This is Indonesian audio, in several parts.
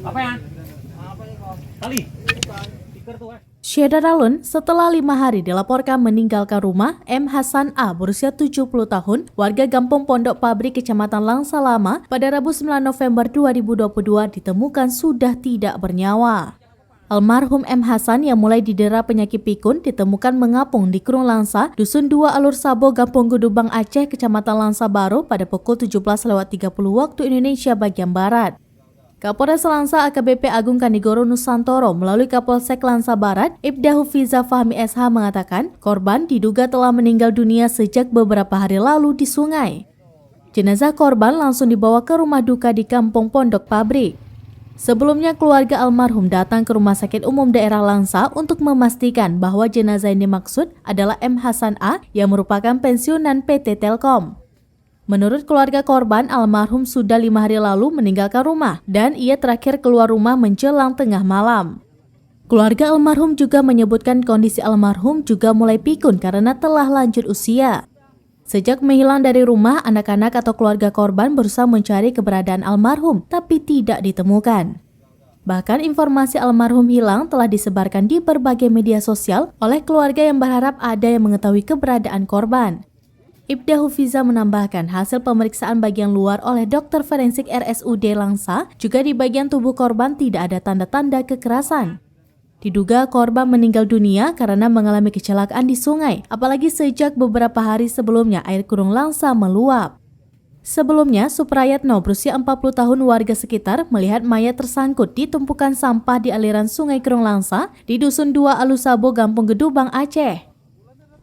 Apa ya? Tali. Syeda Dalun setelah 5 hari dilaporkan meninggalkan rumah, M. Hasan A. berusia 70 tahun, warga Kampung Pondok Pabrik, Kecamatan Langsa Lama, pada Rabu 9 November 2022 ditemukan sudah tidak bernyawa. Almarhum M. Hasan yang mulai didera penyakit pikun ditemukan mengapung di Krung Langsa, Dusun 2 Alur Sabo, Kampung Gedubang, Aceh, Kecamatan Langsa Baru pada pukul 17.30 waktu Indonesia bagian Barat. Kapolres Langsa AKBP Agung Kanigoro Nusantoro melalui Kapolsek Langsa Barat, Ibda Hufiza Fahmi SH mengatakan korban diduga telah meninggal dunia sejak beberapa hari lalu di sungai. Jenazah korban langsung dibawa ke rumah duka di Kampung Pondok Pabrik. Sebelumnya keluarga almarhum datang ke Rumah Sakit Umum Daerah Langsa untuk memastikan bahwa jenazah yang dimaksud adalah M. Hasan A yang merupakan pensiunan PT Telkom. Menurut keluarga korban, almarhum sudah 5 hari lalu meninggalkan rumah dan ia terakhir keluar rumah menjelang tengah malam. Keluarga almarhum juga menyebutkan kondisi almarhum juga mulai pikun karena telah lanjut usia. Sejak menghilang dari rumah, anak-anak atau keluarga korban berusaha mencari keberadaan almarhum tapi tidak ditemukan. Bahkan informasi almarhum hilang telah disebarkan di berbagai media sosial oleh keluarga yang berharap ada yang mengetahui keberadaan korban. Ibda Hufiza menambahkan hasil pemeriksaan bagian luar oleh dokter forensik RSUD Langsa juga di bagian tubuh korban tidak ada tanda-tanda kekerasan. Diduga korban meninggal dunia karena mengalami kecelakaan di sungai, apalagi sejak beberapa hari sebelumnya air Krung Langsa meluap. Sebelumnya, Suprayatno berusia 40 tahun warga sekitar melihat mayat tersangkut di tumpukan sampah di aliran sungai Krung Langsa di Dusun 2 Alusabo, Kampung Gedubang, Aceh.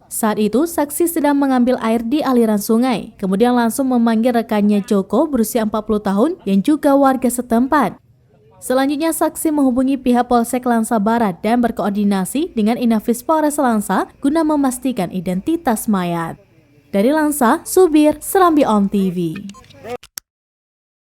Saat itu, saksi sedang mengambil air di aliran sungai, kemudian langsung memanggil rekannya Joko berusia 40 tahun yang juga warga setempat. Selanjutnya, saksi menghubungi pihak Polsek Langsa Barat dan berkoordinasi dengan Inafis Polres Langsa guna memastikan identitas mayat. Dari Langsa, Subir, Serambi On TV.